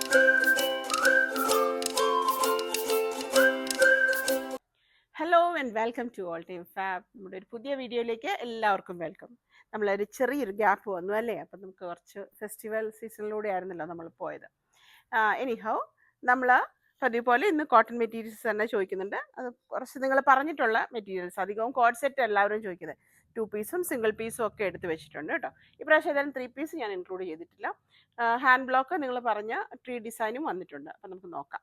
Hello and welcome to all time fab. നമ്മുടെ ഒരു പുതിയ വീഡിയോയിലേക്ക് എല്ലാവർക്കും വെൽക്കം. നമ്മളൊരു ചെറിയൊരു ഗ്യാപ്പ് വന്നു അല്ലേ, അപ്പം നമുക്ക് കുറച്ച് ഫെസ്റ്റിവൽ സീസണിലൂടെ ആയിരുന്നല്ലോ നമ്മൾ പോയത്. എനിഹൗ നമ്മൾ പതിവ് പോലെ ഇന്ന് കോട്ടൺ മെറ്റീരിയൽസ് തന്നെ ചോദിക്കുന്നുണ്ട്. അത് കുറച്ച് നിങ്ങൾ പറഞ്ഞിട്ടുള്ള മെറ്റീരിയൽസ്, അധികവും കോഡ് സെറ്റ് എല്ലാവരും ചോദിക്കുന്നത്. 2 പീസും സിംഗിൾ പീസും ഒക്കെ എടുത്ത് വെച്ചിട്ടുണ്ട് കേട്ടോ. ഇപ്രാവശ്യം ഏതായാലും 3 പീസ് ഞാൻ ഇൻക്ലൂഡ് ചെയ്തിട്ടില്ല. ഹാൻഡ് ബ്ലോക്ക് നിങ്ങൾ പറഞ്ഞ ട്രീ ഡിസൈനും വന്നിട്ടുണ്ട്. അപ്പം നമുക്ക് നോക്കാം.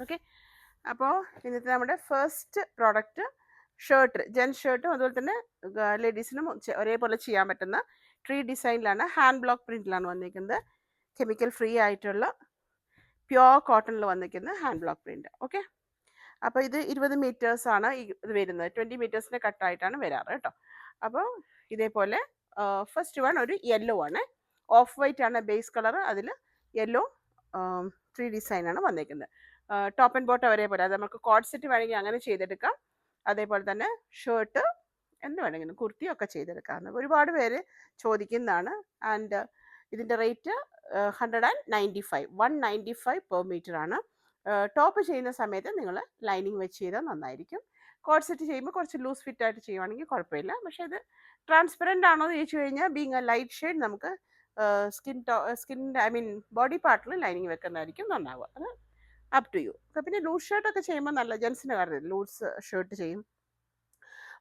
ഓക്കെ, അപ്പോൾ ഇന്നത്തെ നമ്മുടെ ഫസ്റ്റ് പ്രോഡക്റ്റ് ഷർട്ട്, ജെൻസ് ഷർട്ടും അതുപോലെ തന്നെ ലേഡീസിനും ഒരേപോലെ ചെയ്യാൻ പറ്റുന്ന ട്രീ ഡിസൈനിലാണ്, ഹാൻഡ് ബ്ലോക്ക് പ്രിൻറ്റിലാണ് വന്നിരിക്കുന്നത്. കെമിക്കൽ ഫ്രീ ആയിട്ടുള്ള പ്യോർ കോട്ടണിൽ വന്നിരിക്കുന്ന ഹാൻഡ് ബ്ലോക്ക് പ്രിൻറ്റ്. ഓക്കെ, അപ്പോൾ ഇത് 20 മീറ്റേഴ്സാണ് ഇത് വരുന്നത്. 20 മീറ്റേഴ്സിൻ്റെ കട്ടായിട്ടാണ് വരാറ് കേട്ടോ. അപ്പോൾ ഇതേപോലെ ഫസ്റ്റ് വൺ ഒരു യെല്ലോ ആണ്, ഓഫ് വൈറ്റ് ആണ് ബേസ് കളർ, അതിൽ യെല്ലോ ട്രീ ഡിസൈനാണ് വന്നിരിക്കുന്നത്. ടോപ്പ് ആൻഡ് ബോട്ടം ഒരേപോലെ, അത് നമുക്ക് കോഡ് സെറ്റ് വേണമെങ്കിൽ അങ്ങനെ ചെയ്തെടുക്കാം. അതേപോലെ തന്നെ ഷർട്ട് എന്ത് വേണമെങ്കിലും കുർത്തിയൊക്കെ ചെയ്തെടുക്കാവുന്ന ഒരുപാട് പേര് ചോദിക്കുന്നതാണ്. ആൻഡ് ഇതിൻ്റെ റേറ്റ് 195 പെർ മീറ്റർ ആണ്. ടോപ്പ് ചെയ്യുന്ന സമയത്ത് നിങ്ങൾ ലൈനിങ് വെച്ച് ചെയ്താൽ നന്നായിരിക്കും. കോഡ് സെറ്റ് ചെയ്യുമ്പോൾ കുറച്ച് ലൂസ് ഫിറ്റ് ആയിട്ട് ചെയ്യുവാണെങ്കിൽ കുഴപ്പമില്ല. പക്ഷേ ഇത് ട്രാൻസ്പെറൻ്റ് ആണോ എന്ന് ചോദിച്ചു കഴിഞ്ഞാൽ, ബീങ് എ ലൈറ്റ് ഷെയ്ഡ്, നമുക്ക് ബോഡി പാർട്ടിൽ ലൈനിങ് വെക്കുന്നതായിരിക്കും നന്നാവുക. അത് അപ് ടു യു. പിന്നെ ലൂസ് ഷർട്ടൊക്കെ ചെയ്യുമ്പോൾ നല്ല, ജെൻസിന് കാരണം ലൂസ് ഷർട്ട് ചെയ്യും.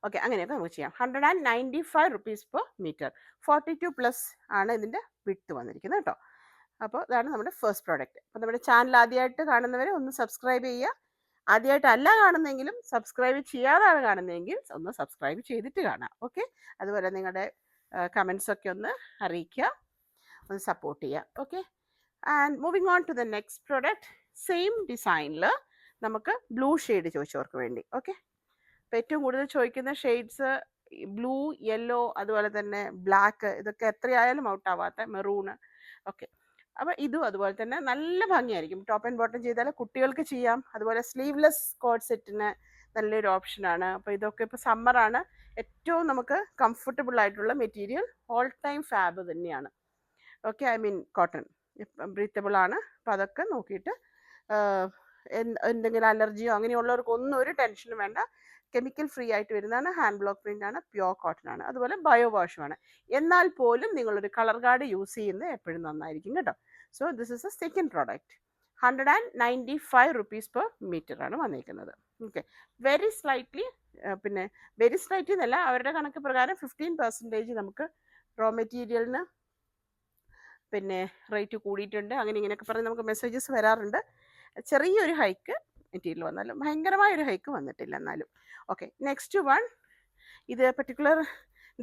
ഓക്കെ, അങ്ങനെയൊക്കെ നമുക്ക് ചെയ്യാം. 195 റുപ്പീസ് പെർ മീറ്റർ. 42+ ആണ് ഇതിൻ്റെ വിഡ്ത്ത് വന്നിരിക്കുന്നത് കേട്ടോ. അപ്പോൾ ഇതാണ് നമ്മുടെ ഫസ്റ്റ് പ്രോഡക്റ്റ്. അപ്പോൾ നമ്മുടെ ചാനൽ ആദ്യമായിട്ട് കാണുന്നവരെ ഒന്ന് സബ്സ്ക്രൈബ് ചെയ്യുക. ആദ്യമായിട്ടല്ല കാണുന്നതെങ്കിലും സബ്സ്ക്രൈബ് ചെയ്യാതാണ് കാണുന്നതെങ്കിൽ ഒന്ന് സബ്സ്ക്രൈബ് ചെയ്തിട്ട് കാണാം. ഓക്കെ, അതുപോലെ നിങ്ങളുടെ കമൻസൊക്കെ ഒന്ന് അറിയിക്കുക, ഒന്ന് സപ്പോർട്ട് ചെയ്യുക. Okay, and moving on to the next product. Same ഡിസൈനിൽ നമുക്ക് ബ്ലൂ ഷെയ്ഡ് ചോദിച്ചവർക്ക് വേണ്ടി. ഓക്കെ, അപ്പോൾ ഏറ്റവും കൂടുതൽ ചോദിക്കുന്ന ഷെയ്ഡ്സ് ബ്ലൂ, യെല്ലോ, അതുപോലെ തന്നെ ബ്ലാക്ക്, ഇതൊക്കെ എത്രയായാലും ഔട്ട് ആവാത്ത മെറൂണ്. ഓക്കെ, അപ്പോൾ ഇതും അതുപോലെ തന്നെ നല്ല ഭംഗിയായിരിക്കും. ടോപ്പ് ആൻഡ് ബോട്ടം ചെയ്താൽ കുട്ടികൾക്ക് ചെയ്യാം. അതുപോലെ സ്ലീവ്ലെസ് കോഡ് സെറ്റിന് നല്ലൊരു ഓപ്ഷനാണ്. അപ്പോൾ ഇതൊക്കെ ഇപ്പോൾ സമ്മറാണ്, ഏറ്റവും നമുക്ക് കംഫർട്ടബിൾ ആയിട്ടുള്ള മെറ്റീരിയൽ ഓൾ ടൈം ഫാബ് തന്നെയാണ്. ഓക്കെ, കോട്ടൺ ബ്രീത്തബിൾ ആണ്. അപ്പോൾ അതൊക്കെ നോക്കിയിട്ട് എന്തെങ്കിലും അലർജിയോ അങ്ങനെയുള്ളവർക്കൊന്നും ഒരു ടെൻഷനും വേണ്ട. കെമിക്കൽ ഫ്രീ ആയിട്ട് വരുന്നതാണ്, ഹാൻഡ് ബ്ലോക്ക് പ്രിൻ്റ് ആണ്, പ്യോർ കോട്ടൺ ആണ്, അതുപോലെ ബയോ വാഷുമാണ്. എന്നാൽ പോലും നിങ്ങളൊരു കളർ ഗാർഡ് യൂസ് ചെയ്യുന്നത് എപ്പോഴും നന്നായിരിക്കും കേട്ടോ. So this is a second product. 195 rupees per metre ആണ് വന്നിരിക്കുന്നത്. ഓക്കെ, വെരി സ്ലൈറ്റ്ലി എന്നല്ല, അവരുടെ കണക്ക് പ്രകാരം 15% നമുക്ക് റോ മെറ്റീരിയലിന് റേറ്റ് കൂടിയിട്ടുണ്ട്. അങ്ങനെ ഇങ്ങനെയൊക്കെ പറഞ്ഞ് നമുക്ക് മെസ്സേജസ് വരാറുണ്ട്. ചെറിയൊരു ഹൈക്ക് മെറ്റീരിയൽ വന്നാലും ഭയങ്കരമായൊരു ഹൈക്ക് വന്നിട്ടില്ല എന്നാലും. Okay, next one. ഇത് പെർട്ടിക്കുലർ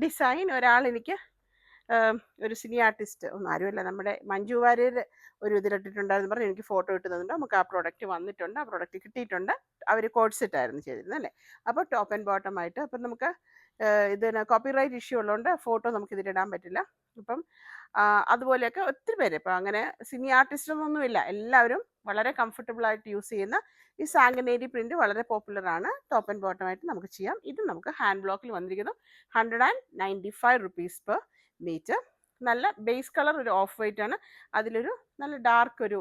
ഡിസൈൻ ഒരാൾ എനിക്ക്, ഒരു സിനി ആർട്ടിസ്റ്റ്, ഒന്നും ആരുമല്ല, നമ്മുടെ മഞ്ജു വാര്യർ ഒരു ഇതിലിട്ടിട്ടുണ്ടായിരുന്നു പറഞ്ഞ് എനിക്ക് ഫോട്ടോ ഇട്ട് തന്നിട്ടുണ്ട്. നമുക്ക് ആ പ്രോഡക്റ്റ് വന്നിട്ടുണ്ട്, ആ പ്രോഡക്റ്റ് കിട്ടിയിട്ടുണ്ട്. അവർ കോഡ് സെറ്റ് ആയിരുന്നു ചെയ്തിരുന്നത് അല്ലേ. അപ്പോൾ ടോപ്പ് ആൻഡ് ബോട്ടം ആയിട്ട്, അപ്പം നമുക്ക് ഇതിന് കോപ്പിറൈറ്റ് ഇഷ്യൂ ഉള്ളതുകൊണ്ട് ഫോട്ടോ നമുക്ക് ഇതിലിടാൻ പറ്റില്ല. അപ്പം അതുപോലെയൊക്കെ ഒത്തിരി പേര്, ഇപ്പം അങ്ങനെ സിനി ആർട്ടിസ്റ്റൊന്നുമില്ല, എല്ലാവരും വളരെ കംഫർട്ടബിൾ ആയിട്ട് യൂസ് ചെയ്യുന്ന ഈ സാങ്കനേരി പ്രിൻറ്റ് വളരെ പോപ്പുലർ ആണ്. ടോപ്പ് ആൻഡ് ബോട്ടം ആയിട്ട് നമുക്ക് ചെയ്യാം. ഇത് നമുക്ക് ഹാൻഡ് ബ്ലോക്കിൽ വന്നിരിക്കുന്നു. 195 റുപ്പീസ് പെർ മീറ്റർ. നല്ല ബേസ് കളർ ഒരു ഓഫ് വൈറ്റ് ആണ്, അതിലൊരു നല്ല ഡാർക്ക് ഒരു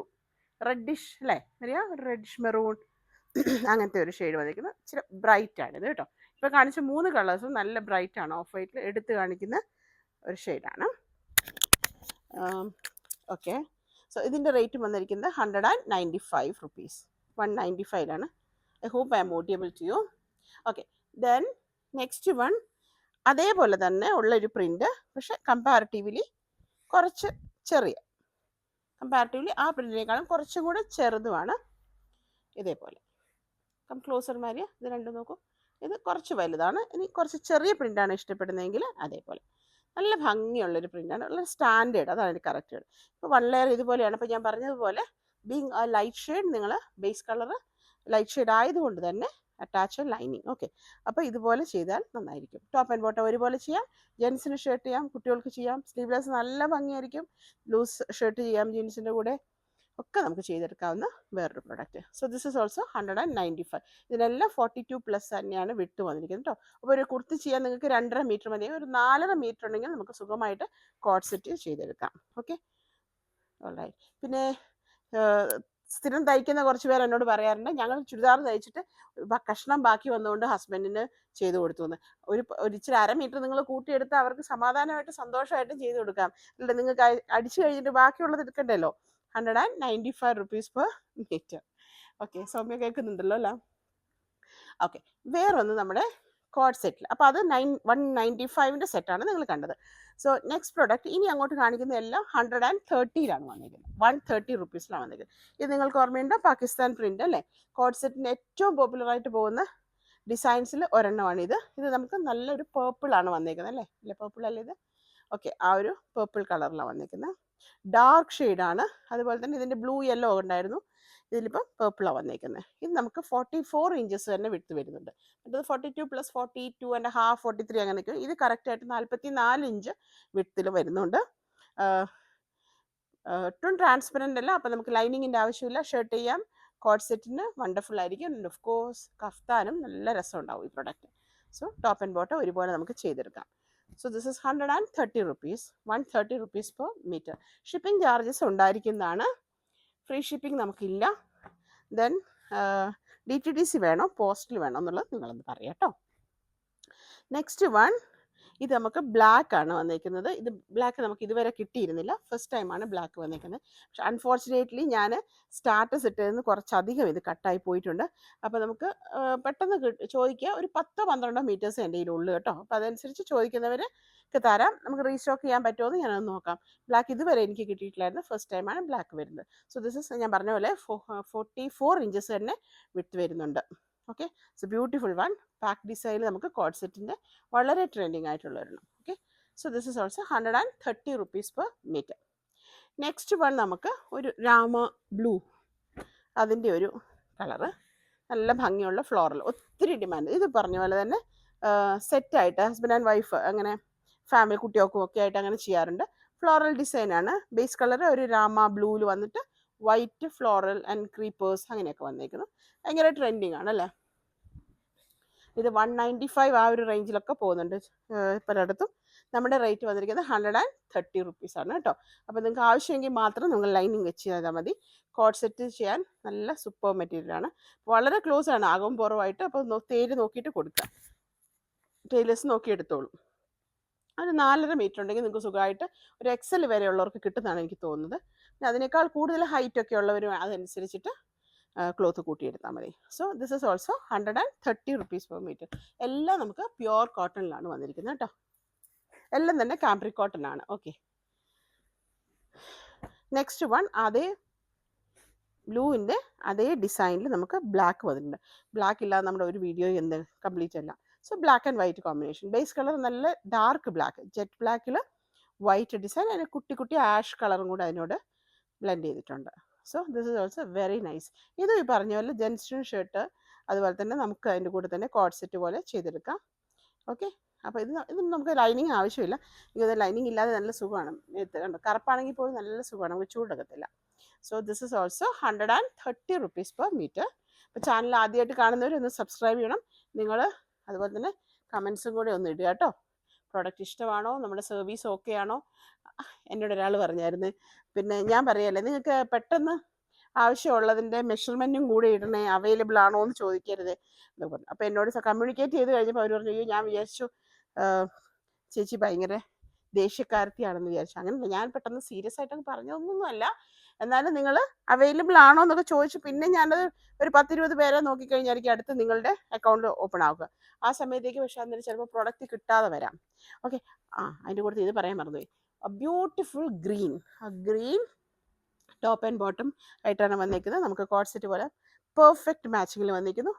റെഡിഷ് അല്ലേ, ഒരു റെഡിഷ് മെറൂൺ അങ്ങനത്തെ ഒരു ഷെയ്ഡ് വന്നിരിക്കുന്നത്. ഇച്ചിരി ബ്രൈറ്റ് ആണ് ഇത് കേട്ടോ. ഇപ്പോൾ കാണിച്ച 3 കളേഴ്സും നല്ല ബ്രൈറ്റ് ആണ്, ഓഫ് വൈറ്റിൽ എടുത്ത് കാണിക്കുന്ന ഒരു ഷെയ്ഡാണ്. ഓക്കെ, സോ ഇതിൻ്റെ റേറ്റ് വന്നിരിക്കുന്നത് 195 rupees. 195 I hope I am audible to you. Okay, then next one. അതേപോലെ തന്നെ ഉള്ളൊരു പ്രിൻ്റ്, പക്ഷെ കമ്പാരിറ്റീവ്ലി കുറച്ച് ചെറിയ, കമ്പാരിറ്റീവ്ലി ആ പ്രിൻറ്റിനേക്കാളും കുറച്ചും കൂടെ ചെറുതുമാണ്. ഇതേപോലെ ക്ലോസർ മാരിയ, ഇത് രണ്ടും നോക്കൂ. ഇത് കുറച്ച് വലുതാണ്. ഇനി കുറച്ച് ചെറിയ പ്രിൻ്റാണ് ഇഷ്ടപ്പെടുന്നതെങ്കിൽ അതേപോലെ നല്ല ഭംഗിയുള്ളൊരു പ്രിൻ്റാണ്, വളരെ സ്റ്റാൻഡേർഡ്, അതാണ് എനിക്ക് കറക്റ്റ്. ഇപ്പോൾ 1 ലെയർ ഇതുപോലെയാണ്. ഇപ്പോൾ ഞാൻ പറഞ്ഞതുപോലെ ബീങ് ആ ലൈറ്റ് ഷെയ്ഡ്, നിങ്ങൾ ബേസ് കളർ ലൈറ്റ് ഷെയ്ഡ് ആയതുകൊണ്ട് തന്നെ അറ്റാച്ച് ലൈനിങ്. ഓക്കെ, അപ്പോൾ ഇതുപോലെ ചെയ്താൽ നന്നായിരിക്കും. ടോപ്പ് ആൻഡ് ബോട്ടം ഒരുപോലെ ചെയ്യാം. ജെൻസിന് ഷർട്ട് ചെയ്യാം, കുട്ടികൾക്ക് ചെയ്യാം. സ്ലീവ്ലെസ് നല്ല ഭംഗിയായിരിക്കും. ലൂസ് ഷർട്ട് ചെയ്യാം ജീൻസിൻ്റെ കൂടെ ഒക്കെ നമുക്ക് ചെയ്തെടുക്കാവുന്ന വേറൊരു product. So this is also 195. ഇതിനെല്ലാം 42+ തന്നെയാണ് വിട്ട് വന്നിരിക്കുന്നത് കേട്ടോ. അപ്പോൾ ഒരു കുർത്തി ചെയ്യാൻ നിങ്ങൾക്ക് 2.5 മീറ്റർ മതി. ഒരു 4.5 മീറ്റർ ഉണ്ടെങ്കിൽ നമുക്ക് സുഖമായിട്ട് കോഡ് സെറ്റ് ചെയ്തെടുക്കാം. Okay, alright. പിന്നെ സ്ഥിരം തയ്ക്കുന്ന കുറച്ച് പേർ എന്നോട് പറയാറുണ്ട്, ഞങ്ങൾ ചുരിദാർ തയ്ച്ചിട്ട് കഷ്ണം ബാക്കി വന്നുകൊണ്ട് ഹസ്ബൻഡിന് ചെയ്തു കൊടുത്തു എന്ന്. ഒരു ഇച്ചിരി 1/2 മീറ്റർ നിങ്ങൾ കൂട്ടിയെടുത്ത് അവർക്ക് സമാധാനമായിട്ട് സന്തോഷമായിട്ടും ചെയ്തു കൊടുക്കാം. അല്ല നിങ്ങൾക്ക് അടിച്ചു കഴിഞ്ഞിട്ട് ബാക്കിയുള്ളത് എടുക്കണ്ടല്ലോ. 195 rupees per meter. Okay, Soumya കേൾക്കുന്നുണ്ടല്ലോ അല്ല? ഓക്കെ, വേറൊന്ന് നമ്മുടെ കോഡ് സെറ്റിൽ. അപ്പോൾ അത് 195 സെറ്റാണ് നിങ്ങൾ കണ്ടത്. സോ നെക്സ്റ്റ് പ്രൊഡക്റ്റ് ഇനി അങ്ങോട്ട് കാണിക്കുന്ന എല്ലാം 130 വന്നിരിക്കുന്നത്. 130 rupeesലാണ് വന്നിരിക്കുന്നത്. ഇത് നിങ്ങൾക്ക് ഓർമ്മയുണ്ടോ? പാകിസ്ഥാൻ പ്രിന്റ് അല്ലേ? കോഡ് സെറ്റിന് ഏറ്റവും പോപ്പുലറായിട്ട് പോകുന്ന ഡിസൈൻസിൽ ഒരെണ്ണമാണ് ഇത്. ഇത് നമുക്ക് നല്ലൊരു പേർപ്പിളാണ് വന്നിരിക്കുന്നത് അല്ലേ? അല്ലേ, പേർപ്പിൾ അല്ലേ ഇത്? ഓക്കെ, ആ ഒരു പേർപ്പിൾ കളറിലാണ് വന്നിരിക്കുന്നത്. ഡാർക്ക് ഷെയ്ഡാണ്. അതുപോലെ തന്നെ ഇതിൻ്റെ ബ്ലൂ യെല്ലോ ഉണ്ടായിരുന്നു, ഇതിലിപ്പം പേർപ്പിളാണ് വന്നിരിക്കുന്നത്. ഇത് നമുക്ക് 44 ഇഞ്ചസ് തന്നെ വിട്ട് വരുന്നുണ്ട്. മറ്റത് 42 + 42.5 43 അങ്ങനെ നിൽക്കും. ഇത് കറക്റ്റായിട്ട് 44 ഇഞ്ച് വിട്ടിൽ വരുന്നുണ്ട്. ഒട്ടും ട്രാൻസ്പെറൻ്റ് അല്ല, അപ്പം നമുക്ക് ലൈനിങ്ങിൻ്റെ ആവശ്യമില്ല. ഷർട്ട് ചെയ്യാം, കോഡ് സെറ്റിന് വണ്ടർഫുൾ ആയിരിക്കും. ആൻഡ് ഓഫ് കോഴ്സ് കഫ്താനും നല്ല രസം ഉണ്ടാവും ഈ product. So top and bottom ഒരുപോലെ നമുക്ക് ചെയ്തെടുക്കാം. So this is 130 rupees, 130 rupees per meter. Shipping charges ഉണ്ടായിരിക്കുന്നതാണ്. ഫ്രീ ഷിപ്പിംഗ് നമുക്കില്ല. ദെൻ DTDC വേണോ പോസ്റ്റിൽ വേണോ എന്നുള്ളത് നിങ്ങളൊന്ന് പറയാം കേട്ടോ. നെക്സ്റ്റ് വൺ, ഇത് നമുക്ക് ബ്ലാക്ക് ആണ് വന്നിരിക്കുന്നത്. ഇത് ബ്ലാക്ക് നമുക്ക് ഇതുവരെ കിട്ടിയിരുന്നില്ല, ഫസ്റ്റ് ടൈമാണ് ബ്ലാക്ക് വന്നിരിക്കുന്നത്. പക്ഷെ അൺഫോർച്ചുനേറ്റ്ലി ഞാൻ സ്റ്റാറ്റസ് ഇട്ടതിന് കുറച്ചധികം ഇത് കട്ടായി പോയിട്ടുണ്ട്. അപ്പോൾ നമുക്ക് പെട്ടെന്ന് ചോദിക്കുക, ഒരു 10-12 മീറ്റേഴ്സ് എൻ്റെ കയ്യിലുള്ളൂ കേട്ടോ. അപ്പോൾ അതനുസരിച്ച് ചോദിക്കുന്നവർക്ക് തരാം. നമുക്ക് റീസ്റ്റോക്ക് ചെയ്യാൻ പറ്റുമോ എന്ന് ഞാനൊന്ന് നോക്കാം. ബ്ലാക്ക് ഇതുവരെ എനിക്ക് കിട്ടിയിട്ടില്ലായിരുന്നു, ഫസ്റ്റ് ടൈമാണ് ബ്ലാക്ക് വരുന്നത്. സോ ദിസ് ഇസ് ഞാൻ പറഞ്ഞ പോലെ 44 ഇഞ്ചസ് തന്നെ വിട്ട് വരുന്നുണ്ട്. Okay, so beautiful one. പാക്ക് ഡിസൈനിൽ നമുക്ക് കോഡ് സെറ്റിൻ്റെ വളരെ ട്രെൻഡിങ് ആയിട്ടുള്ള ഒരെണ്ണം. Okay, so this is also 130 rupees per meter. Next one നമുക്ക് ഒരു രാമ ബ്ലൂ, അതിൻ്റെ ഒരു കളറ്, നല്ല ഭംഗിയുള്ള ഫ്ലോറൽ, ഒത്തിരി ഡിമാൻഡ്. ഇത് പറഞ്ഞ പോലെ തന്നെ സെറ്റായിട്ട് ഹസ്ബൻഡ് ആൻഡ് വൈഫ് അങ്ങനെ ഫാമിലി കുട്ടികൾക്കും ഒക്കെ ആയിട്ട് അങ്ങനെ ചെയ്യാറുണ്ട്. ഫ്ലോറൽ ഡിസൈനാണ്. ബേസ് കളർ ഒരു രാമ ബ്ലൂവിൽ വന്നിട്ട് വൈറ്റ് ഫ്ലോറൽ ആൻഡ് ക്രീപ്പേഴ്സ് അങ്ങനെയൊക്കെ വന്നേക്കുന്നത്. ഭയങ്കര ട്രെൻഡിങ് ആണ് അല്ലേ? ഇത് 195 ആ ഒരു റേഞ്ചിലൊക്കെ പോകുന്നുണ്ട് പലയിടത്തും. നമ്മുടെ റേറ്റ് വന്നിരിക്കുന്നത് 130 rupees ആണ് കേട്ടോ. അപ്പോൾ നിങ്ങൾക്ക് ആവശ്യമെങ്കിൽ മാത്രം നിങ്ങൾ ലൈനിങ് വെച്ച് ചെയ്താൽ മതി. കോഡ് സെറ്റ് ചെയ്യാൻ നല്ല സൂപ്പർ മെറ്റീരിയലാണ്. വളരെ ക്ലോസ് ആണ്, അകവും പുറമായിട്ട്. അപ്പോൾ തേര് നോക്കിയിട്ട് കൊടുക്കുക, ടൈലേഴ്സ് നോക്കി എടുത്തോളൂ. ഒരു 4.5 മീറ്റർ ഉണ്ടെങ്കിൽ നിങ്ങൾക്ക് സുഖമായിട്ട് ഒരു XL വരെ ഉള്ളവർക്ക് കിട്ടുന്നതാണ് എനിക്ക് തോന്നുന്നത്. പിന്നെ അതിനേക്കാൾ കൂടുതൽ ഹൈറ്റൊക്കെ ഉള്ളവരും അതനുസരിച്ചിട്ട് ക്ലോത്ത് കൂട്ടിയെടുത്താൽ മതി. So this is also 130 rupees per meter. എല്ലാം നമുക്ക് പ്യുവർ കോട്ടണിലാണ് വന്നിരിക്കുന്നത് കേട്ടോ. എല്ലാം തന്നെ കാംബ്രിക് കോട്ടൺ ആണ്. ഓക്കെ, നെക്സ്റ്റ് വൺ അതേ ബ്ലൂവിൻ്റെ അതേ ഡിസൈനിൽ നമുക്ക് ബ്ലാക്ക് വന്നിട്ടുണ്ട്. ബ്ലാക്ക് ഇല്ലാതെ നമ്മുടെ ഒരു വീഡിയോ എന്ത് കംപ്ലീറ്റ് അല്ല. So black and white combination. Base colour നല്ല ഡാർക്ക് ബ്ലാക്ക്, ജെറ്റ് ബ്ലാക്കിൽ വൈറ്റ് ഡിസൈൻ, അതിന് കുട്ടി കുട്ടി ആഷ് കളറും കൂടെ അതിനോട് ബ്ലെൻഡ് ചെയ്തിട്ടുണ്ട്. So this is also very nice. ഇത് ഈ പറഞ്ഞ പോലെ ജെൻസിനും ഷർട്ട്, അതുപോലെ തന്നെ നമുക്ക് അതിൻ്റെ കൂടെ തന്നെ കോഡ് സെറ്റ് പോലെ ചെയ്തെടുക്കാം. ഓക്കെ, അപ്പോൾ ഇത് നമുക്ക് ലൈനിങ് ആവശ്യമില്ല. ഇത് ലൈനിങ് ഇല്ലാതെ നല്ല സുഖമാണ്. കണ്ടോ, കറുപ്പാണെങ്കിൽ പോലും നല്ല സുഖമാണ്, നമുക്ക് ചൂടെടുക്കത്തില്ല. So this is also 130 rupees per meter. അപ്പോൾ ചാനൽ ആദ്യമായിട്ട് കാണുന്നവർ ഒന്ന് സബ്സ്ക്രൈബ് ചെയ്യണം നിങ്ങൾ. അതുപോലെ തന്നെ കമൻസും കൂടെ ഒന്ന് ഇടുക കേട്ടോ. പ്രോഡക്റ്റ് ഇഷ്ടമാണോ, നമ്മുടെ സർവീസ് ഓക്കെ ആണോ? എന്നോട് ഒരാൾ പറഞ്ഞായിരുന്നു, പിന്നെ ഞാൻ പറയല്ലേ, നിങ്ങൾക്ക് പെട്ടെന്ന് ആവശ്യമുള്ളതിൻ്റെ മെഷർമെൻറ്റും കൂടെ ഇടണേ, അവൈലബിൾ ആണോ എന്ന് ചോദിക്കരുത് എന്നൊക്കെ പറഞ്ഞു. അപ്പോൾ എന്നോട് കമ്മ്യൂണിക്കേറ്റ് ചെയ്ത് കഴിഞ്ഞപ്പോൾ അവർ പറഞ്ഞു, ഞാൻ വിചാരിച്ചു ചേച്ചി ഭയങ്കര ദേഷ്യക്കാരത്തിയാണെന്ന് വിചാരിച്ചു. അങ്ങനെയല്ല, ഞാൻ പെട്ടെന്ന് സീരിയസ് ആയിട്ടൊക്കെ പറഞ്ഞതൊന്നുമല്ല. എന്നാലും നിങ്ങൾ അവൈലബിൾ ആണോ എന്നൊക്കെ ചോദിച്ചു. പിന്നെ ഞാനത് ഒരു 10-20 പേരെ നോക്കിക്കഴിഞ്ഞായിരിക്കും അടുത്ത് നിങ്ങളുടെ അക്കൗണ്ട് ഓപ്പൺ ആവുക. ആ സമയത്തേക്ക് പക്ഷേ അന്നേരം ചിലപ്പോൾ പ്രൊഡക്റ്റ് കിട്ടാതെ വരാം. ഓക്കെ, അതിൻ്റെ കൂടെ ഇത് പറയാൻ മറന്നുപോയി. ബ്യൂട്ടിഫുൾ ഗ്രീൻ, ആ ഗ്രീൻ ടോപ്പ് ആൻഡ് ബോട്ടം ആയിട്ടാണ് വന്നിരിക്കുന്നത്. നമുക്ക് കോഡ് സെറ്റ് പോലെ പെർഫെക്റ്റ് മാച്ചിങ്ങിൽ വന്നിരിക്കുന്നു.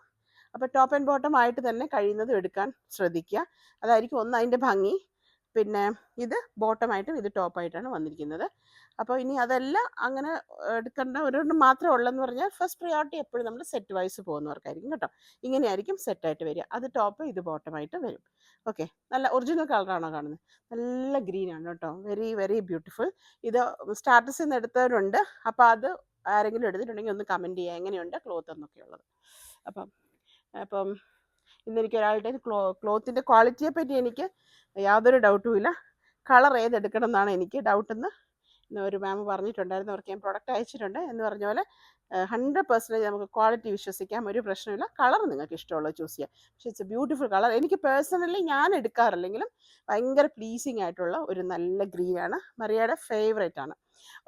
അപ്പോൾ ടോപ്പ് ആൻഡ് ബോട്ടം ആയിട്ട് തന്നെ കഴിയുന്നതും എടുക്കാൻ ശ്രദ്ധിക്കുക. അതായിരിക്കും ഒന്ന് അതിൻ്റെ ഭംഗി. പിന്നെ ഇത് ബോട്ടമായിട്ടും ഇത് ടോപ്പായിട്ടാണ് വന്നിരിക്കുന്നത്. അപ്പോൾ ഇനി അതെല്ലാം അങ്ങനെ എടുക്കേണ്ട ഒരെണ്ണം മാത്രമേ ഉള്ളെന്ന് പറഞ്ഞാൽ ഫസ്റ്റ് പ്രയോറിറ്റി എപ്പോഴും നമ്മൾ സെറ്റ് വൈസ് പോകുന്നവർക്കായിരിക്കും കേട്ടോ. ഇങ്ങനെയായിരിക്കും സെറ്റായിട്ട് വരിക. അത് ടോപ്പ്, ഇത് ബോട്ടമായിട്ട് വരും. ഓക്കെ, നല്ല ഒറിജിനൽ കളറാണോ കാണുന്നത്? നല്ല ഗ്രീനാണ് കേട്ടോ, വെരി വെരി ബ്യൂട്ടിഫുൾ. ഇത് സ്റ്റാറ്റസിൽ നിന്ന് എടുത്തവരുണ്ട്. അപ്പോൾ അത് ആരെങ്കിലും എടുത്തിട്ടുണ്ടെങ്കിൽ ഒന്ന് കമൻറ്റ് ചെയ്യുക എങ്ങനെയുണ്ട് ക്ലോത്ത് എന്നൊക്കെയുള്ളത്. അപ്പം ഇന്നെനിക്ക് ഒരാളുടെ ക്ലോത്തിൻ്റെ ക്വാളിറ്റിയെ പറ്റി എനിക്ക് യാതൊരു ഡൗട്ടും ഇല്ല. കളർ ഏതെടുക്കണം എന്നാണ് എനിക്ക് ഡൗട്ടെന്ന് ഒരു മാം പറഞ്ഞിട്ടുണ്ടായിരുന്നു, അവർക്ക് ഞാൻ പ്രൊഡക്റ്റ് അയച്ചിട്ടുണ്ട് എന്ന് പറഞ്ഞ പോലെ 100% നമുക്ക് ക്വാളിറ്റി വിശ്വസിക്കാം, ഒരു പ്രശ്നമില്ല. കളർ നിങ്ങൾക്ക് ഇഷ്ടമുള്ളത് ചൂസ് ചെയ്യാം. പക്ഷേ ഇറ്റ്സ് എ ബ്യൂട്ടിഫുൾ കളർ. എനിക്ക് പേഴ്സണലി ഞാൻ എടുക്കാറില്ലെങ്കിലും ഭയങ്കര പ്ലീസിങ് ആയിട്ടുള്ള ഒരു നല്ല ഗ്രീനാണ്. മറിയയുടെ ഫേവറേറ്റ് ആണ്.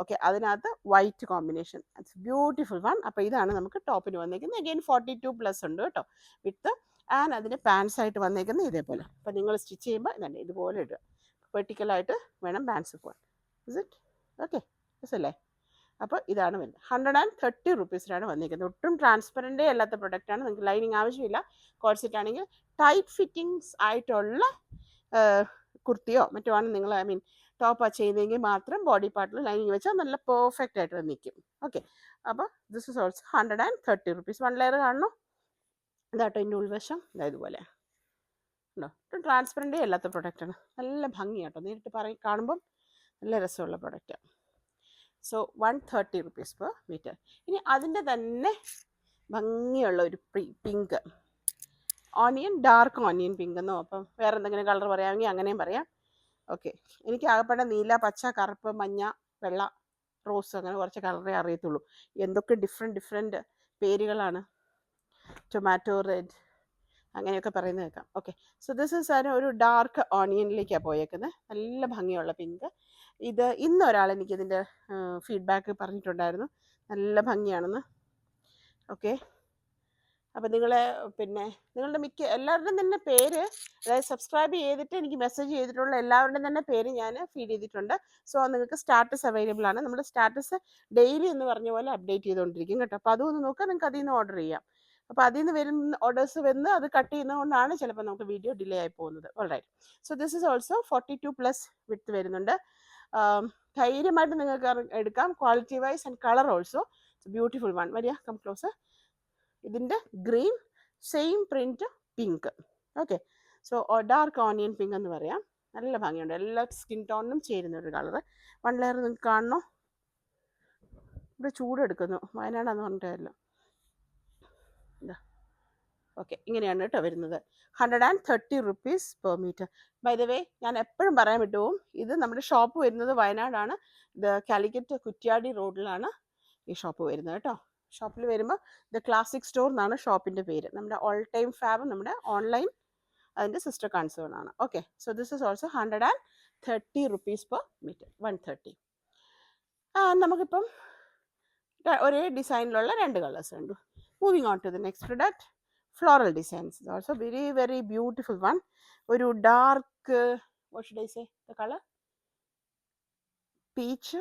ഓക്കെ, അതിനകത്ത് white combination, it's beautiful one. അപ്പോൾ ഇതാണ് നമുക്ക് ടോപ്പിന് വന്നേക്കുന്നത്. അഗെയിൻ 42+ ഉണ്ട് കേട്ടോ വിത്ത്. ആൻഡ് അതിന് പാൻസ് ആയിട്ട് വന്നേക്കുന്നത് ഇതേപോലെ. അപ്പോൾ നിങ്ങൾ സ്റ്റിച്ച് ചെയ്യുമ്പോൾ തന്നെ ഇതുപോലെ ഇടുക, വെർട്ടിക്കലായിട്ട് വേണം പാൻസ് പോകാൻ. Is it okay? യെസ് അല്ലേ? അപ്പോൾ ഇതാണ് വരുന്നത്. 130 റുപ്പീസിനാണ് വന്നിരിക്കുന്നത്. ഒട്ടും ട്രാൻസ്പെറൻറ്റേ അല്ലാത്ത പ്രൊഡക്റ്റാണ്. നിങ്ങൾക്ക് ലൈനിങ് ആവശ്യമില്ല. കോഴ്സെറ്റ് ആണെങ്കിൽ ടൈറ്റ് ഫിറ്റിങ്സ് ആയിട്ടുള്ള കുർത്തിയോ മറ്റോ ആണ് നിങ്ങൾ, ഐ മീൻ ടോപ്പ് ചെയ്യുന്നതെങ്കിൽ മാത്രം ബോഡി പാർട്ടിൽ ലൈനിങ് വെച്ചാൽ നല്ല പെർഫെക്റ്റ് ആയിട്ട് നിൽക്കും. ഓക്കെ, അപ്പോൾ this is also 130 rupees. 1 layer കാണണോ? ഇതാട്ടോ എൻ്റെ ഉൾവശം, ഇതുപോലെ ഉണ്ടോ? ഒട്ടും ട്രാൻസ്പെറൻറ്റേ അല്ലാത്ത പ്രൊഡക്റ്റാണ്. നല്ല ഭംഗിയാട്ടോ, നേരിട്ട് കാണുമ്പം നല്ല രസമുള്ള പ്രൊഡക്റ്റാണ്. So 130 rupees per metre. ഇനി അതിൻ്റെ തന്നെ ഭംഗിയുള്ള ഒരു pink onion, dark onion pink എന്നോ, അപ്പം വേറെ എന്തെങ്കിലും കളർ പറയാമെങ്കിൽ അങ്ങനെയും പറയാം. ഓക്കെ, എനിക്ക് ആകെപ്പെട്ട നീല, പച്ച, കറുപ്പ്, മഞ്ഞ, വെള്ള, റോസ്, അങ്ങനെ കുറച്ച് കളറേ അറിയത്തുള്ളൂ. എന്തൊക്കെ ഡിഫറെൻറ്റ് പേരുകളാണ്. ടൊമാറ്റോ റെഡ് അങ്ങനെയൊക്കെ പറയുന്നത് കേൾക്കാം. ഓക്കെ, സോ ദിസ് ഇസ് ഒരു ഡാർക്ക് ഓണിയനിലേക്കാണ് പോയേക്കുന്നത്. നല്ല ഭംഗിയുള്ള പിങ്ക്. ഇത് ഇന്ന് ഒരാൾ എനിക്കിതിൻ്റെ ഫീഡ്ബാക്ക് പറഞ്ഞിട്ടുണ്ടായിരുന്നു, നല്ല ഭംഗിയാണെന്ന്. ഓക്കെ, അപ്പോൾ നിങ്ങളുടെ എല്ലാവരുടെയും തന്നെ പേര്, അതായത് സബ്സ്ക്രൈബ് ചെയ്തിട്ട് എനിക്ക് മെസ്സേജ് ചെയ്തിട്ടുള്ള എല്ലാവരുടെയും തന്നെ പേര് ഞാൻ ഫീഡ് ചെയ്തിട്ടുണ്ട്. സോ നിങ്ങൾക്ക് സ്റ്റാറ്റസ് അവൈലബിൾ ആണ്. നമ്മുടെ സ്റ്റാറ്റസ് ഡെയിലി എന്ന് പറഞ്ഞ പോലെ അപ്ഡേറ്റ് ചെയ്തുകൊണ്ടിരിക്കും കേട്ടോ. അപ്പോൾ അതൊന്ന് നോക്കാം, നിങ്ങൾക്ക് അതിൽ നിന്ന് ഓർഡർ ചെയ്യാം. അപ്പോൾ അതിൽ നിന്ന് വരുന്ന ഓർഡേഴ്സ് വന്ന് അത് കട്ട് ചെയ്യുന്നതുകൊണ്ടാണ് ചിലപ്പോൾ നമുക്ക് വീഡിയോ ഡിലേ ആയി പോകുന്നത്. Alright, so this is also 42+ width വരുന്നുണ്ട്. ധൈര്യമായിട്ട് നിങ്ങൾക്ക് എടുക്കാം. Quality wise and colour also beautiful one. വരിക, കം ക്ലോസ്. ഇതിൻ്റെ green, same print, pink. Okay, so dark onion pink എന്ന് പറയാം. നല്ല ഭംഗിയുണ്ട്, എല്ലാ സ്കിൻ ടോണിനും ചേരുന്ന ഒരു കളർ. 1 ലെയർ നിങ്ങൾക്ക് കാണണോ? ഇവിടെ ചൂടെടുക്കുന്നു, വയനാടാന്ന് പറഞ്ഞിട്ടല്ലോ. ഇതാ, ഓക്കെ, ഇങ്ങനെയാണ് കേട്ടോ വരുന്നത്. 130 rupees per metre. By the way, ഞാൻ എപ്പോഴും പറയാൻ വിട്ടുപോകും, ഇത് നമ്മുടെ ഷോപ്പ് വരുന്നത് വയനാടാണ്. ഇത് കാലിക്കറ്റ് കുറ്റ്യാടി റോഡിലാണ് ഈ ഷോപ്പ് വരുന്നത് കേട്ടോ. ഷോപ്പിൽ വരുമ്പോൾ ദ ക്ലാസിക് സ്റ്റോർ എന്നാണ് ഷോപ്പിൻ്റെ പേര്. നമ്മുടെ ഓൾ ടൈം ഫാബ് നമ്മുടെ ഓൺലൈൻ അതിൻ്റെ സിസ്റ്റർ കൺസേൺ ആണ്. Okay, so this is also 130 rupees per metre. 130. നമുക്കിപ്പം ഒരേ ഡിസൈനിലുള്ള 2 കളേഴ്സ് ഉണ്ട്. Moving on to the next product, floral designs. Also very very beautiful one. ഒരു dark, what should I say the colour, peach,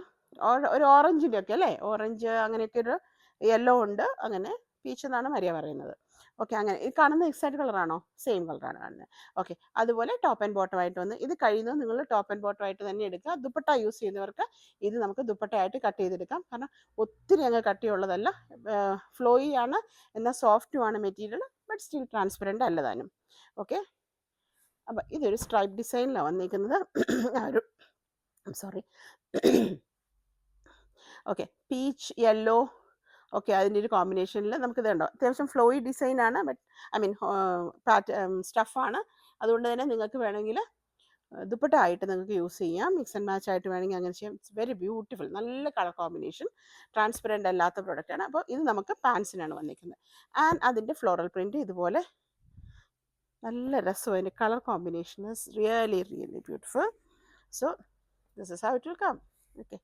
ഒരു ഓറഞ്ചിൻ്റെ ഒക്കെ അല്ലേ, ഓറഞ്ച് അങ്ങനെയൊക്കെ ഒരു യെല്ലോ ഉണ്ട്, അങ്ങനെ പീച്ച് എന്നാണ് മരിയ പറയുന്നത്. ഓക്കെ, അങ്ങനെ ഈ കാണുന്ന എക്സാക്ട് കളറാണോ? സെയിം കളറാണ് കാണുന്നത്. ഓക്കെ, അതുപോലെ ടോപ്പ് ആൻഡ് ബോട്ടം ആയിട്ട് വന്ന് ഇത് കഴിയുന്നത് നിങ്ങൾ ടോപ്പ് ആൻഡ് ബോട്ടം ആയിട്ട് തന്നെ എടുക്കുക. ദുപ്പട്ട യൂസ് ചെയ്യുന്നവർക്ക് ഇത് നമുക്ക് ദുപ്പട്ടയായിട്ട് കട്ട് ചെയ്തെടുക്കാം. കാരണം ഒത്തിരി അങ്ങ് കട്ടിയുള്ളതല്ല, ഫ്ലോയി ആണ്, എന്നാൽ സോഫ്റ്റും ആണ് മെറ്റീരിയൽ, ബട്ട് സ്റ്റിൽ ട്രാൻസ്പെറൻറ്റ് അല്ലതാനും. ഓക്കെ, അപ്പം ഇതൊരു സ്ട്രൈപ്പ് ഡിസൈനിലാണ് വന്നിരിക്കുന്നത്. ഒരു sorry, okay, peach, yellow, okay, അതിൻ്റെ ഒരു കോമ്പിനേഷനിൽ നമുക്കിത് ഉണ്ടോ. അത്യാവശ്യം ഫ്ലോയി ഡിസൈനാണ്, ബട്ട് ഐ മീൻ സ്റ്റഫാണ്. അതുകൊണ്ട് തന്നെ നിങ്ങൾക്ക് വേണമെങ്കിൽ ദുപ്പട്ട ആയിട്ട് നിങ്ങൾക്ക് യൂസ് ചെയ്യാം. മിക്സ് ആൻഡ് മാച്ച് ആയിട്ട് വേണമെങ്കിൽ അങ്ങനെ ചെയ്യാം. ഇറ്റ്സ് വെരി ബ്യൂട്ടിഫുൾ, നല്ല കളർ കോമ്പിനേഷൻ, ട്രാൻസ്പെറൻറ്റ് അല്ലാത്ത പ്രൊഡക്റ്റാണ്. അപ്പോൾ ഇത് നമുക്ക് പാൻസിനാണ് വന്നിരിക്കുന്നത്. ആൻഡ് അതിൻ്റെ ഫ്ലോറൽ പ്രിൻറ്റ് ഇതുപോലെ നല്ല രസം. അതിൻ്റെ colour combination is really really beautiful. So this is how it will come. Okay,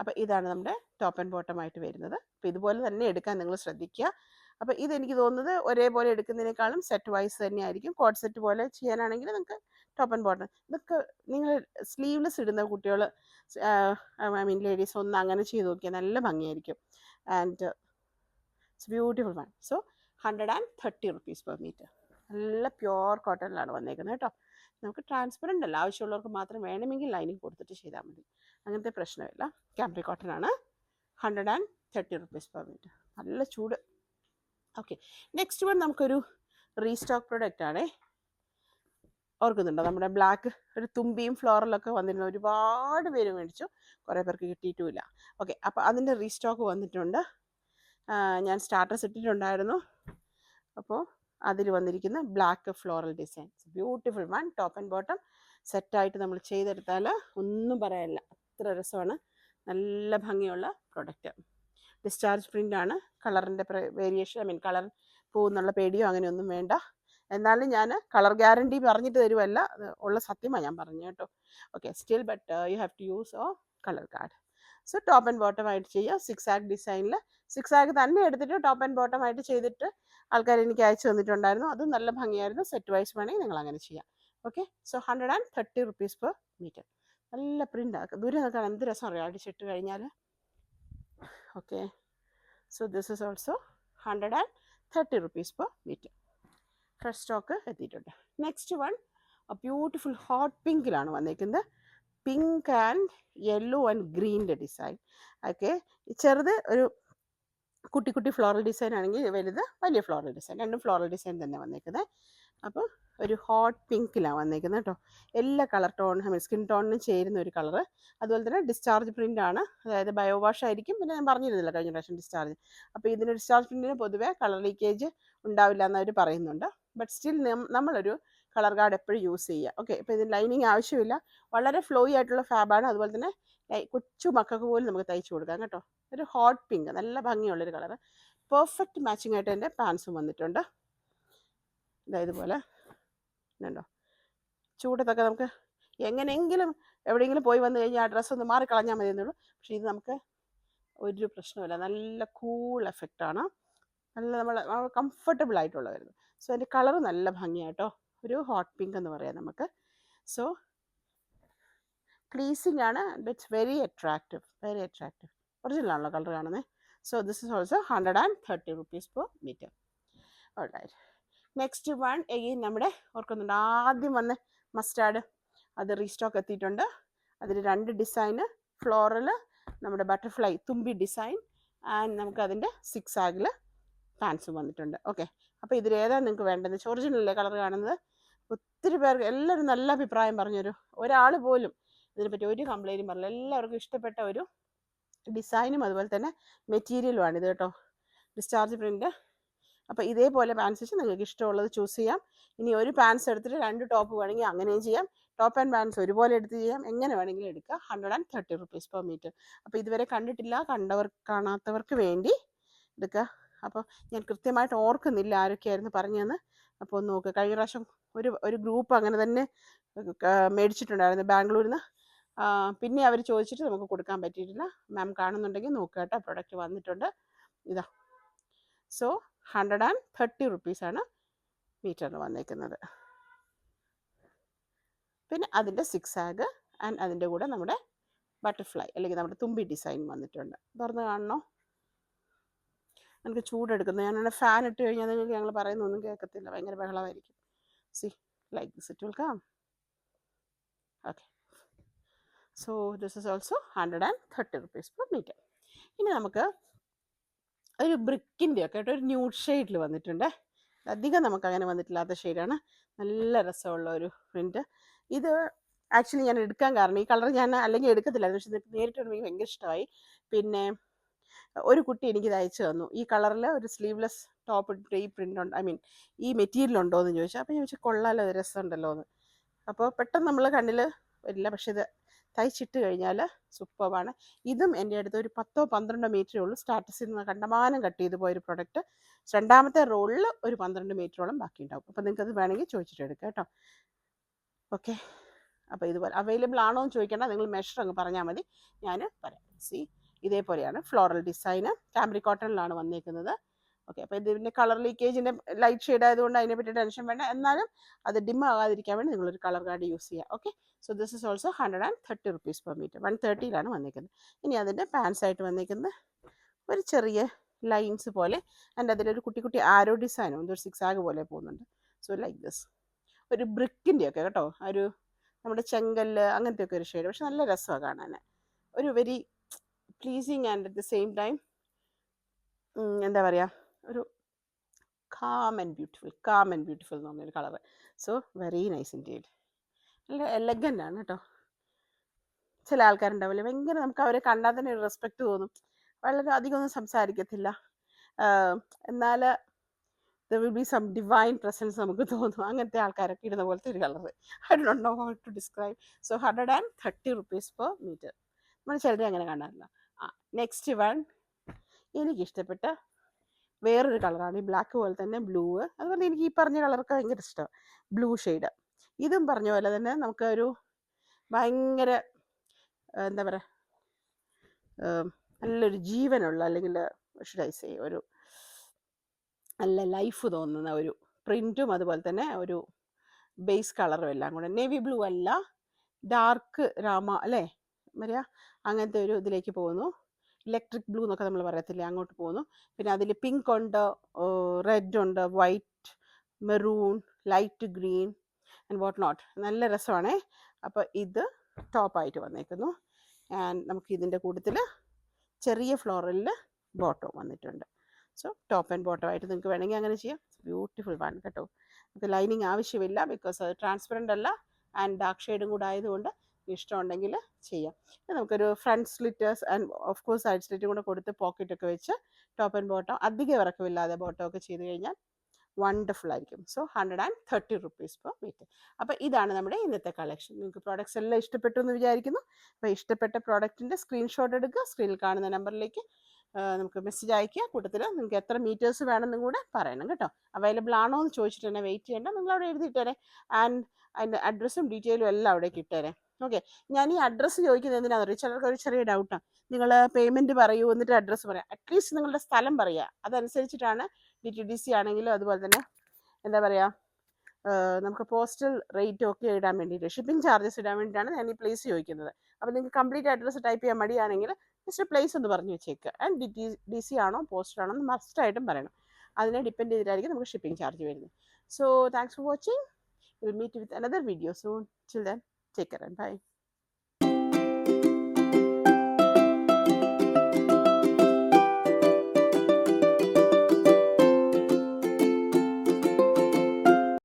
അപ്പോൾ ഇതാണ് നമ്മുടെ ടോപ്പ് ആൻഡ് ബോട്ടം ആയിട്ട് വരുന്നത്. അപ്പോൾ ഇതുപോലെ തന്നെ എടുക്കാൻ നിങ്ങൾ ശ്രദ്ധിക്കുക. അപ്പോൾ ഇതെനിക്ക് തോന്നുന്നത് ഒരേപോലെ എടുക്കുന്നതിനേക്കാളും സെറ്റ് വൈസ് തന്നെയായിരിക്കും. കോഡ് സെറ്റ് പോലെ ചെയ്യാനാണെങ്കിൽ നിങ്ങൾക്ക് ടോപ്പ് ആൻഡ് ബോട്ടം ഇതൊക്കെ നിങ്ങൾ സ്ലീവ്ലെസ് ഇടുന്ന കുട്ടികൾ, ഐ മീൻ ലേഡീസ്, ഒന്ന് അങ്ങനെ ചെയ്ത് നോക്കിയാൽ നല്ല ഭംഗിയായിരിക്കും. And it's beautiful one. So 130 rupees per metre. നല്ല പ്യുവർ കോട്ടണിലാണ് വന്നേക്കുന്നത് കേട്ടോ. നമുക്ക് ട്രാൻസ്പെറൻ്റ് അല്ല, ആവശ്യമുള്ളവർക്ക് മാത്രം വേണമെങ്കിൽ ലൈനിങ് കൊടുത്തിട്ട് ചെയ്താൽ മതി, അങ്ങനത്തെ പ്രശ്നമില്ല. ക്യാമ്പ്രി കോട്ടൺ ആണ്. 130 റുപ്പീസ് പെർ മീറ്റർ. നല്ല ചൂട്. ഓക്കെ, നെക്സ്റ്റ് വൺ നമുക്കൊരു റീസ്റ്റോക്ക് പ്രൊഡക്റ്റ് ആണേ. ഓർക്കുന്നുണ്ടോ, നമ്മുടെ ബ്ലാക്ക് ഒരു തുമ്പിയും ഫ്ലോറലൊക്കെ വന്നിരുന്ന ഒരുപാട് പേര് മേടിച്ചു, കുറേ പേർക്ക് കിട്ടിയിട്ടുമില്ല. ഓക്കെ, അപ്പോൾ അതിൻ്റെ റീസ്റ്റോക്ക് വന്നിട്ടുണ്ട്. ഞാൻ സ്റ്റാറ്റസ് ഇട്ടിട്ടുണ്ടായിരുന്നു. അപ്പോൾ അതിൽ വന്നിരിക്കുന്ന black floral design, beautiful one. Top and bottom സെറ്റായിട്ട് നമ്മൾ ചെയ്തെടുത്താൽ ഒന്നും പറയാനില്ല, എത്ര രസമാണ്, നല്ല ഭംഗിയുള്ള പ്രൊഡക്റ്റ്. ഡിസ്ചാർജ് പ്രിൻ്റാണ്. കളറിൻ്റെ വേരിയേഷൻ, ഐ മീൻ കളർ പോകുന്നുള്ള പേടിയോ അങ്ങനെയൊന്നും വേണ്ട. എന്നാലും ഞാൻ കളർ ഗ്യാരണ്ടി പറഞ്ഞിട്ട് തരുമല്ല, അത് ഉള്ള സത്യമാണ് ഞാൻ പറഞ്ഞു കേട്ടോ. Okay, still but you have to use colour card. So top and bottom ആയിട്ട് ചെയ്യുക. 6 ആഗ് ഡിസൈനിൽ 6 ആഗ് തന്നെ എടുത്തിട്ട് ടോപ്പ് ആൻഡ് ബോട്ടം ആയിട്ട് ചെയ്തിട്ട് ആൾക്കാർ എനിക്ക് അയച്ചു തന്നിട്ടുണ്ടായിരുന്നു. അതും നല്ല ഭംഗിയായിരുന്നു. സെറ്റ് വൈസ് വേണമെങ്കിൽ നിങ്ങൾ അങ്ങനെ ചെയ്യാം. Okay, so 130 rupees per meter. നല്ല പ്രിൻ്റ് ദൂരെ നോക്കാൻ എന്ത് രസം അറിയാം അടിച്ചിട്ട് കഴിഞ്ഞാൽ. Okay, so this is also 130 rupees per meter. Fresh stock എത്തിയിട്ടുണ്ട്. നെക്സ്റ്റ് വൺ ബ്യൂട്ടിഫുൾ ഹോട്ട് പിങ്കിലാണ് വന്നേക്കുന്നത്. പിങ്ക് ആൻഡ് യെല്ലോ ആൻഡ് ഗ്രീൻ്റെ ഡിസൈൻ. ഓക്കെ, ചെറുത് ഒരു കുട്ടി കുട്ടി ഫ്ലോറൽ ഡിസൈൻ ആണെങ്കിൽ വലുത് വലിയ ഫ്ലോറൽ ഡിസൈൻ, രണ്ടും ഫ്ലോറൽ ഡിസൈൻ തന്നെ വന്നേക്കുന്നത്. അപ്പോൾ ഒരു ഹോട്ട് പിങ്കിലാണ് വന്നേക്കുന്നത് കേട്ടോ. എല്ലാ colour tone, I mean skin ടോണിനും ചേരുന്ന ഒരു കളറ്. അതുപോലെ തന്നെ ഡിസ്ചാർജ് പ്രിൻ്റ് ആണ്, അതായത് ബയോ വാഷ് ആയിരിക്കും. പിന്നെ ഞാൻ പറഞ്ഞിരുന്നില്ല കഴിഞ്ഞ പ്രാവശ്യം ഡിസ്ചാർജ്. അപ്പോൾ ഇതിന് ഡിസ്ചാർജ് പ്രിൻറ്റിന് പൊതുവേ കളർ ലീക്കേജ് ഉണ്ടാവില്ല എന്നവർ പറയുന്നുണ്ട്. ബട്ട് സ്റ്റിൽ നമ്മളൊരു കളർ കാർഡ് എപ്പോഴും യൂസ് ചെയ്യുക. ഓക്കെ, ഇപ്പോൾ ഇതിന് ലൈനിങ് ആവശ്യമില്ല, വളരെ ഫ്ലോയി ആയിട്ടുള്ള ഫാബാണ്. അതുപോലെ തന്നെ കൊച്ചു മക്കൾക്ക് പോലും നമുക്ക് തയ്ച്ചു കൊടുക്കാം കേട്ടോ. ഒരു ഹോട്ട് പിങ്ക്, നല്ല ഭംഗിയുള്ളൊരു കളറ്. പെർഫെക്റ്റ് മാച്ചിങ് ആയിട്ട് എൻ്റെ പാൻസും വന്നിട്ടുണ്ട്. ഇതുപോലെ ഉണ്ടോ, ചൂടത്തൊക്കെ നമുക്ക് എങ്ങനെയെങ്കിലും എവിടെയെങ്കിലും പോയി വന്നു കഴിഞ്ഞാൽ ആ ഡ്രസ്സ് ഒന്ന് മാറിക്കളഞ്ഞാൽ മതി എന്നുള്ളൂ. പക്ഷേ ഇത് നമുക്ക് ഒരു പ്രശ്നമില്ല, നല്ല കൂൾ എഫക്റ്റാണ്, നല്ല നമ്മൾ കംഫർട്ടബിൾ ആയിട്ടുള്ള വരുന്നത്. സോ അതിൻ്റെ കളർ നല്ല ഭംഗിയാട്ടോ, ഒരു ഹോട്ട് പിങ്ക് എന്ന് പറയാം നമുക്ക്. സോ പ്ലീസിങ് ആണ്, it's very attractive, very attractive. ഒറിജിനലാണല്ലോ കളർ കാണുന്നത്. So this is also 130 rupees per meter. Alright, next one again നമ്മുടെ ഓർക്കുന്നുണ്ട് ആദ്യം വന്ന് മസ്റ്റാർഡ്, അത് റീസ്റ്റോക്ക് എത്തിയിട്ടുണ്ട്. അതിൽ 2 ഡിസൈന്, ഫ്ലോറൽ, നമ്മുടെ ബട്ടർഫ്ലൈ തുമ്പി ഡിസൈൻ, ആൻഡ് നമുക്ക് അതിൻ്റെ 6 ആഗിൽ പാൻസും വന്നിട്ടുണ്ട്. ഓക്കെ, അപ്പോൾ ഇതിലേതാണ് നിങ്ങൾക്ക് വേണ്ടത്? ഒറിജിനലല്ലേ കളർ കാണുന്നത്? ഒത്തിരി പേർക്ക് എല്ലാവരും നല്ല അഭിപ്രായം പറഞ്ഞൊരു, ഒരാൾ പോലും ഇതിനെപ്പറ്റി ഒരു കംപ്ലൈൻറ്റും പറഞ്ഞില്ല. എല്ലാവർക്കും ഇഷ്ടപ്പെട്ട ഒരു ഡിസൈനും അതുപോലെ തന്നെ മെറ്റീരിയലുമാണ് ഇത് കേട്ടോ, ഡിസ്ചാർജ് പ്രിൻ്റ്. അപ്പോൾ ഇതേപോലെ പാൻസ് വെച്ച് നിങ്ങൾക്ക് ഇഷ്ടമുള്ളത് ചൂസ് ചെയ്യാം. ഇനി ഒരു പാൻസ് എടുത്തിട്ട് 2 ടോപ്പ് വേണമെങ്കിൽ അങ്ങനെയും ചെയ്യാം. ടോപ്പ് ആൻഡ് പാൻസ് ഒരുപോലെ എടുത്ത് ചെയ്യാം, എങ്ങനെ വേണമെങ്കിലും എടുക്കുക. 130 rupees per meter. അപ്പോൾ ഇതുവരെ കണ്ടിട്ടില്ല, കാണാത്തവർക്ക് വേണ്ടി എടുക്കുക. അപ്പോൾ ഞാൻ കൃത്യമായിട്ട് ഓർക്കുന്നില്ല ആരൊക്കെയായിരുന്നു പറഞ്ഞതെന്ന്. അപ്പോൾ ഒന്ന് നോക്കുക. കഴിഞ്ഞ പ്രാവശ്യം ഒരു ഗ്രൂപ്പ് അങ്ങനെ തന്നെ മേടിച്ചിട്ടുണ്ടായിരുന്നു ബാംഗ്ലൂരിൽ നിന്ന്. പിന്നെ അവർ ചോദിച്ചിട്ട് നമുക്ക് കൊടുക്കാൻ പറ്റിയിട്ടില്ല. മാം കാണുന്നുണ്ടെങ്കിൽ നോക്കുക കേട്ടോ, പ്രൊഡക്റ്റ് വന്നിട്ടുണ്ട്. ഇതാ, സോ 130 rupees ആണ് മീറ്ററിന് വന്നേക്കുന്നത്. പിന്നെ അതിൻ്റെ 6 ആഗ് ആൻഡ് അതിൻ്റെ കൂടെ നമ്മുടെ ബട്ടർഫ്ലൈ അല്ലെങ്കിൽ നമ്മുടെ തുമ്പി ഡിസൈൻ വന്നിട്ടുണ്ട്. തുറന്ന് കാണണോ? എനിക്ക് ചൂടെടുക്കുന്നു. ഞാനാണ് ഫാൻ ഇട്ട് കഴിഞ്ഞാൽ നിങ്ങൾക്ക് ഞങ്ങൾ പറയുന്നൊന്നും കേൾക്കത്തില്ല, ഭയങ്കര ബഹളമായിരിക്കും. See like this it will come. Okay, so this is also 130 rupees per meter. ഇനി നമുക്ക് ഒരു ബ്രിക്കിൻ്റെ ഒക്കെ ആയിട്ട് ഒരു ന്യൂഡ് ഷെയ്ഡിൽ വന്നിട്ടുണ്ട്. അധികം നമുക്ക് അങ്ങനെ വന്നിട്ടില്ലാത്ത ഷെയ്ഡാണ്. നല്ല രസമുള്ള ഒരു പ്രിൻറ്റ്. ഇത് ആക്ച്വലി ഞാൻ എടുക്കാൻ കാരണം ഈ കളർ ഞാൻ അല്ലെങ്കിൽ എടുക്കത്തില്ലായിരുന്നു, പക്ഷേ നേരിട്ട് എനിക്ക് ഭയങ്കര ഇഷ്ടമായി. പിന്നെ ഒരു കുട്ടി എനിക്കിത് അയച്ചു തന്നു. ഈ കളറിൽ ഒരു സ്ലീവ്ലെസ് ടോപ്പ് ഇട്ടിട്ട് ഈ പ്രിൻ്റ് ഉണ്ട്, ഐ മീൻ ഈ മെറ്റീരിയൽ ഉണ്ടോ എന്ന് ചോദിച്ചു. അപ്പോൾ ഞാൻ ചോദിച്ചാൽ കൊള്ളാലോ, രസമുണ്ടല്ലോ എന്ന്. അപ്പോൾ പെട്ടെന്ന് നമ്മൾ കണ്ണിൽ വരില്ല, പക്ഷേ ഇത് തയ്ച്ചിട്ട് കഴിഞ്ഞാൽ സൂപ്പറാണ്. ഇതും എൻ്റെ അടുത്ത് ഒരു 10-12 മീറ്ററേ ഉള്ളൂ. സ്റ്റാറ്റസിൽ നിന്ന് കണ്ടമാനം കട്ട് ചെയ്ത് പോയൊരു പ്രൊഡക്റ്റ്. രണ്ടാമത്തെ റോളിൽ ഒരു 12 മീറ്ററോളം ബാക്കി ഉണ്ടാവും. അപ്പോൾ നിങ്ങൾക്ക് അത് വേണമെങ്കിൽ ചോദിച്ചിട്ട് എടുക്കാം കേട്ടോ. ഓക്കെ, അപ്പോൾ ഇതുപോലെ അവൈലബിൾ ആണോ എന്ന് ചോദിക്കേണ്ട, നിങ്ങൾ മെഷർ അങ്ങ് പറഞ്ഞാൽ മതി, ഞാൻ പറയാം. സി ഇതേപോലെയാണ് ഫ്ലോറൽ ഡിസൈന്, കാംബ്രിക് കോട്ടണിലാണ് വന്നേക്കുന്നത്. ഓക്കെ, അപ്പോൾ ഇതിൻ്റെ കളർ ലീക്കേജിൻ്റെ ലൈറ്റ് ഷെയ്ഡ് ആയതുകൊണ്ട് അതിനെപ്പറ്റി ടെൻഷൻ വേണ്ട. എന്നാലും അത് ഡിം ആകാതിരിക്കാൻ വേണ്ടി നിങ്ങളൊരു കളർ കാർഡ് യൂസ് ചെയ്യുക. Okay, so this is also 130 rupees per meter. 130 വന്നേക്കുന്നത്. ഇനി അതിൻ്റെ പാൻസ് ആയിട്ട് വന്നേക്കുന്നത് ഒരു ചെറിയ ലൈൻസ് പോലെ, ആൻഡ് അതിലൊരു കുട്ടി കുട്ടി ആരോ ഡിസൈനും ഒരു 6 ആഗ് പോലെ പോകുന്നുണ്ട്. സോ ലൈക്ക് ദിസ്, ഒരു ബ്രിക്കിൻ്റെ ഒക്കെ കേട്ടോ, ഒരു നമ്മുടെ ചെങ്കല്ല് അങ്ങനത്തെ ഒക്കെ ഒരു ഷെയ്ഡ്. പക്ഷെ നല്ല രസമാണ് കാണാൻ, ഒരു very pleasing and at the same time എന്താ പറയുക, ഒരു കാം ആൻഡ് ബ്യൂട്ടിഫുൾ എന്ന് പറഞ്ഞൊരു colour. So very nice indeed. നല്ല എലഗൻ്റ് ആണ് കേട്ടോ. ചില ആൾക്കാരുണ്ടാവില്ലേ, ഭയങ്കര നമുക്ക് അവരെ കണ്ടാൽ തന്നെ ഒരു റെസ്പെക്റ്റ് തോന്നും, വളരെ അധികമൊന്നും സംസാരിക്കത്തില്ല, എന്നാൽ there will be some divine presence നമുക്ക് തോന്നും. അങ്ങനത്തെ ആൾക്കാരൊക്കെ ഇടുന്ന പോലത്തെ ഒരു colour. I don't know how to describe. So 130 rupees per meter. നമ്മൾ ചിലരെ അങ്ങനെ കാണാറില്ല. നെക്സ്റ്റ് വൺ എനിക്കിഷ്ടപ്പെട്ട വേറൊരു കളറാണ്. ഈ ബ്ലാക്ക് പോലെ തന്നെ ബ്ലൂ. അതുപോലെ എനിക്ക് ഈ പറഞ്ഞ കളറൊക്കെ ഭയങ്കര ഇഷ്ടമാണ്, ബ്ലൂ ഷെയ്ഡ്. ഇതും പറഞ്ഞ പോലെ തന്നെ നമുക്കൊരു ഭയങ്കര എന്താ പറയുക, നല്ലൊരു ജീവനുള്ള, അല്ലെങ്കിൽ ഷുഡ് ഒരു നല്ല ലൈഫ് തോന്നുന്ന ഒരു പ്രിൻറ്റും അതുപോലെ തന്നെ ഒരു ബേസ് കളറും എല്ലാം കൂടെ. നേവി ബ്ലൂ അല്ല, ഡാർക്ക് രാമ അല്ലേ മരിയ, അങ്ങനത്തെ ഒരു ഇതിലേക്ക് പോകുന്നു. ഇലക്ട്രിക് ബ്ലൂ എന്നൊക്കെ നമ്മൾ പറയത്തില്ലേ, അങ്ങോട്ട് പോകുന്നു. പിന്നെ അതിൽ പിങ്ക് ഉണ്ട്, റെഡ് ഉണ്ട്, white, maroon, light green and what not. നല്ല രസമാണേ. അപ്പോൾ ഇത് ടോപ്പായിട്ട് വന്നേക്കുന്നു. ആൻഡ് നമുക്ക് ഇതിൻ്റെ കൂട്ടത്തിൽ ചെറിയ ഫ്ലോറലിൽ ബോട്ടം വന്നിട്ടുണ്ട്. സോ ടോപ്പ് ആൻഡ് ബോട്ടം ആയിട്ട് നിങ്ങൾക്ക് വേണമെങ്കിൽ അങ്ങനെ ചെയ്യാം. ബ്യൂട്ടിഫുൾ വൺ കേട്ടോ. നമുക്ക് ലൈനിങ് ആവശ്യമില്ല, ബിക്കോസ് അത് ട്രാൻസ്പെറൻ്റ് അല്ല ആൻഡ് ഡാർക്ക് ഷെയ്ഡും കൂടെ ആയതുകൊണ്ട് ഇഷ്ടമുണ്ടെങ്കിൽ ചെയ്യാം. നമുക്കൊരു front slitters and of course side സ്ലിറ്റും കൂടെ കൊടുത്ത് പോക്കറ്റൊക്കെ വെച്ച് ടോപ്പ് ആൻഡ് ബോട്ടം അധികം ഇറക്കമില്ലാതെ ബോട്ടം ഒക്കെ ചെയ്ത് കഴിഞ്ഞാൽ വണ്ടർഫുൾ ആയിരിക്കും. So 130 rupees per meter. അപ്പോൾ ഇതാണ് നമ്മുടെ ഇന്നത്തെ കളക്ഷൻ. നിങ്ങൾക്ക് പ്രോഡക്റ്റ്സ് എല്ലാം ഇഷ്ടപ്പെട്ടു എന്ന് വിചാരിക്കുന്നു. അപ്പോൾ ഇഷ്ടപ്പെട്ട പ്രോഡക്റ്റിൻ്റെ സ്ക്രീൻഷോട്ട് എടുക്കുക, സ്ക്രീനിൽ കാണുന്ന നമ്പറിലേക്ക് നമുക്ക് മെസ്സേജ് അയക്കുക. കൂട്ടത്തിൽ നിങ്ങൾക്ക് എത്ര മീറ്റേഴ്സ് വേണമെന്നും കൂടെ പറയണം കേട്ടോ. അവൈലബിൾ ആണോ എന്ന് ചോദിച്ചിട്ട് തന്നെ വെയിറ്റ് ചെയ്യേണ്ട, നിങ്ങൾ അവിടെ എഴുതിയിട്ടേരെ. ആൻഡ് അതിൻ്റെ അഡ്രസ്സും ഡീറ്റെയിലും എല്ലാം അവിടെ കിട്ടേരെ. ഓക്കെ, ഞാൻ ഈ അഡ്രസ്സ് ചോദിക്കുന്നത് എന്തിനാണെന്ന് അറിയാം, ചിലർക്ക് ഒരു ചെറിയ ഡൗട്ടാണ്. നിങ്ങൾ പേയ്മെൻറ്റ് പറയൂ എന്നിട്ട് അഡ്രസ്സ് പറയാം. അറ്റ്ലീസ്റ്റ് നിങ്ങളുടെ സ്ഥലം പറയുക, അതനുസരിച്ചിട്ടാണ് DTDC ആണെങ്കിലും അതുപോലെ തന്നെ എന്താ പറയുക, നമുക്ക് പോസ്റ്റൽ റേറ്റ് ഒക്കെ ഇടാൻ വേണ്ടിയിട്ട്, ഷിപ്പിംഗ് ചാർജസ് ഇടാൻ വേണ്ടിയിട്ടാണ് ഞാൻ ഈ പ്ലേസ് ചോദിക്കുന്നത്. അപ്പോൾ നിങ്ങൾക്ക് കംപ്ലീറ്റ് അഡ്രസ്സ് ടൈപ്പ് ചെയ്യാൻ മടിയാണെങ്കിൽ ജസ്റ്റ് പ്ലേസ് ഒന്ന് പറഞ്ഞു വെച്ചേക്കുക. ആൻഡ് DTDC ആണോ പോസ്റ്റൽ ആണോ എന്ന് മസ്റ്റായിട്ടും പറയണം. അതിനെ ഡിപ്പെൻഡ് ചെയ്തിട്ടായിരിക്കും നമുക്ക് ഷിപ്പിംഗ് ചാർജ് വരുന്നത്. So thanks for watching. Will meet with another video soon. Till then take care and by.